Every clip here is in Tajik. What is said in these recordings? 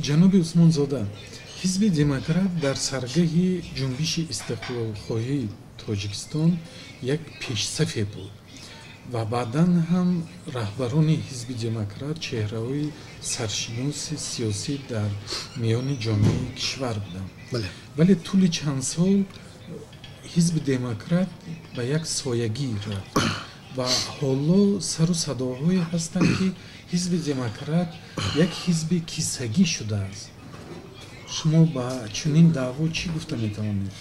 ҷаноби усмонзода, ҳизби демократ дар саргаҳи ҷунбиши истиқлолхоҳии тоҷикистон як пешсафе буд ва баъдан ҳам раҳбарони ҳизби демократ чеҳраҳои саршиноси сиёсӣ дар миёни ҷомеаи кишвар буданд. Вале тӯли чанд сол ҳизби демократ ба як соягӣ рафт ва ҳоло сару садоҳое ҳастанд ки ҳизби демократ як ҳизби киссагӣ шудааст. шумо ба чунин даъво чӣ гуфта метавонед?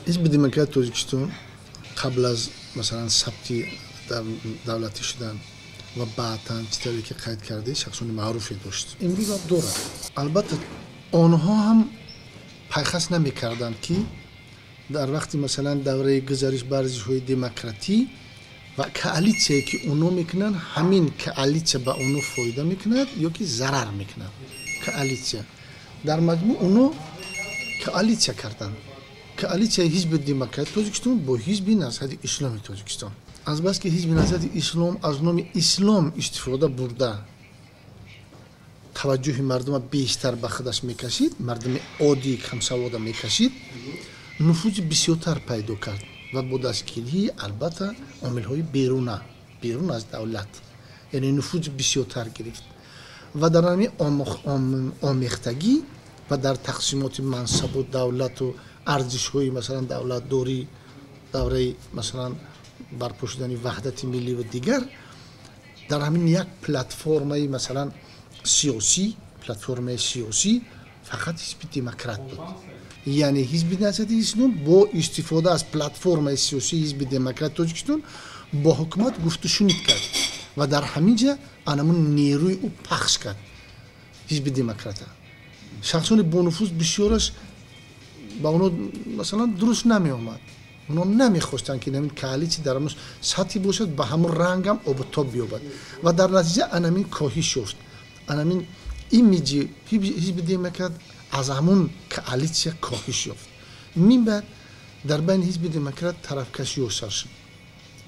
ҳизби демократ тоҷикистон қабл аз масалан сабти давлатӣ шудан ва баъдан чизтаре ки қайд кардаи шахсони маъруфе дошт, имрӯз ҳам дорад. албатта онҳо ҳам пайхас намекарданд ки дар вақти масалан давраи гузариш ба арзишҳои демократӣ ва коалитсияе ки онҳо мекунанд, ҳамин коалитсия ба онҳо фоида мекунад ё ки зарар мекунад. Коалитсия дар маҷмӯъ онҳо коалитсия карданд. Коалитсияи ҳизби демократи тоҷикистон бо ҳизби назҳати исломи тоҷикистон. Азбаски ҳизби назҳати ислом аз номи ислом истифода бурда таваҷҷӯҳи мардума бештар ба худаш мекашид, мардуми оддии камсавода мекашид, нуфузи бисёртар пайдо кард ва бо дастгирии албатта омилҳои берун аз давлат, яъне нуфузи бисёртар гирифт ва дар ҳамин омехтагӣ ва дар тақсимоти мансабу давлату арзишҳои масалан давлатдорӣ, давраи масалан барпо шудани ваҳдати миллӣ ва дигар, дар ҳамин як платформаи масалан платформаи сиёсӣ фақат ҳизби демократ буд. яъне ҳизби назҳати ислом бо истифода аз платформаи сиёсии ҳизби демократи тоҷикистон бо ҳукумат гуфтушунид кард ва дар ҳамин ҷа анамун нерӯи ӯ пахш кард. ҳизби демократа шахсони бонуфуз бисёраш ба онҳо масалан дуруст намеомад. онҳо намехостанд ки намин коалитсия дар ҳамун сатҳи бошад, ба ҳамун рангам обутоб биёбад ва дар натиҷа анамин коҳиш ёфт. анамин имиҷи ҳизби демократ аз ҳамун коалитсия коҳиш ёфт. мин баъд дар байни ҳизби демократ тарафкашиё сар шуд.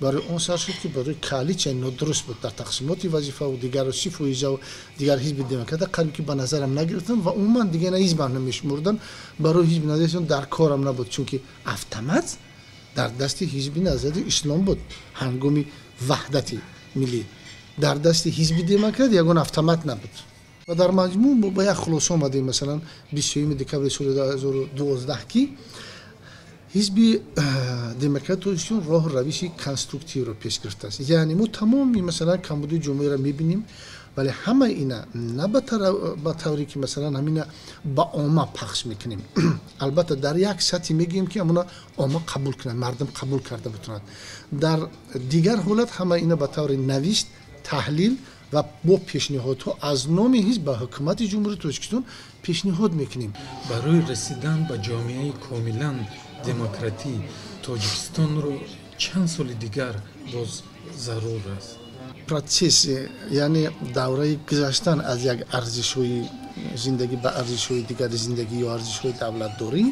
барои он сар шуд ки барои коалитсияи нодуруст буд дар тақсимоти вазифаву дигар 30% дигар ҳизби демократа қариб ки ба назарам нагирифтанд ва умуман дигар ҳизбам намешумурданд. барои ҳизби назаришон дар корам набуд, чунки автомат дар дасти ҳизби назари ислом буд. ҳангоми ваҳдати миллӣ дар дасти ҳизби демократ ягон автомат набуд ва дар маҷмӯъ ба як хулоса омадем масалан 23 декабри соли 2012 ки ҳизби демократи тоҷикистон роҳу равиши конструктивро пеш гирифтааст. яъне мо тамоми масалан камбудии ҷомеаро мебинем, вале ҳамаи ина на ба тавре ки масалан ҳамина ба омма пахш мекунем. албатта дар як сатҳи мегӯем ки ҳамуна омма қабул кунад, мардум қабул карда битавонад. дар дигар ҳолат ҳама ина ба таври навишт, таҳлил ва бо пешниҳодҳо аз номи ҳизб ба ҳукумати ҷумҳурии тоҷикистон пешниҳод мекунем. барои расидан ба ҷомеаи комилан демократӣ тоҷикистонро чанд соли дигар боз зарур аст? процесси яъне давраи гузаштан аз як арзишҳои зиндагӣ ба арзишҳои дигари зиндагӣ ё арзишҳои давлатдорӣ,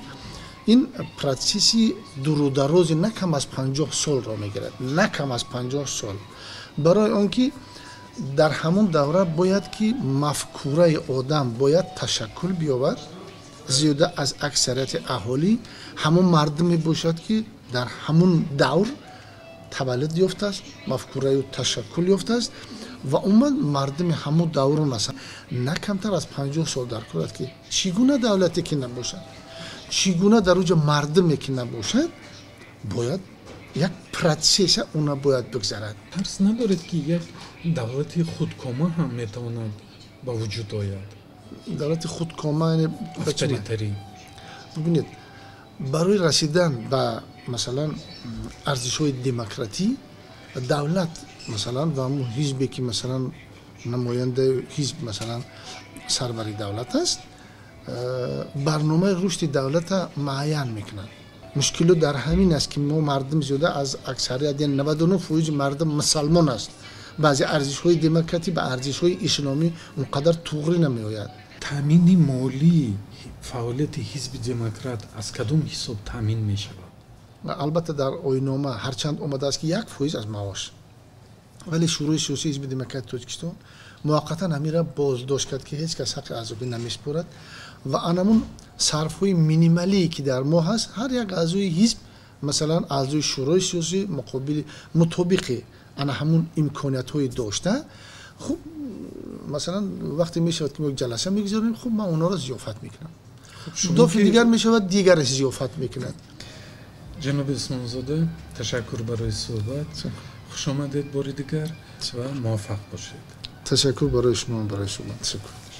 ин процесси дурударози на кам аз 50 солро мегирад. на кам аз 50 сол. барои он ки дар ҳамон давра бояд ки мафкураи одам бояд ташаккул биёбад, зиёда аз аксарияти аҳолӣ ҳамон мардуме бошад ки дар ҳамон давр таваллуд ёфтааст, мафкураю ташаккул ёфтааст ва умуман мардуми ҳамон давро масалан на камтар аз 50 сол дар кор ки чӣ гуна давлате ки набошад, чӣ гуна дар оҷа мардуме ки набошад, бояд як процесса уна бояд бигзарад. тарс надоред ки як давлати худкома ҳам метавонад ба вуҷуд ояд? давлати худкома авторитарӣ. бибинед, барои расидан ба масалан арзишҳои демократӣ давлат масалан ва ҳамун ҳизбе ки масалан намояндаи ҳизб масалан сарвари давлат аст, барномаи рушди давлата муайян мекунад. мушкило дар ҳамин аст ки мо мардум зиёда аз аксарият 99% мардум мусалмон аст. баъзе арзишҳои демократӣ ба арзишҳои исломӣ онқадар туғрӣ намеояд. таъмини молии фаъолияти ҳизби демократ аз кадом ҳисоб таъмин мешавад? албатта дар оинома ҳарчанд омадааст ки 1% аз маош, вале шӯрои сиёсии ҳизби демократи тоҷикистон موقتا همین بازداشت کرد که هیچ کس حق عذابی نمیسپرد و انمون صرفهای مینیمالی که در ما هست هر یک اعضای حزب مثلا اعضای شورای سیاسی مقابل مطابق انا همون امکانیت های داشته خب مثلا وقتی میشود که ما یک جلسه میگذاریم خب من اونا رو ضیافت میکنم دفعه دیگر میشود دیگر ضیافت میکنند. جناب عثمانزاده تشکر برای صحبت خوش آمدید بار دیگر و موفق باشید. تشکر برای شما تشکر.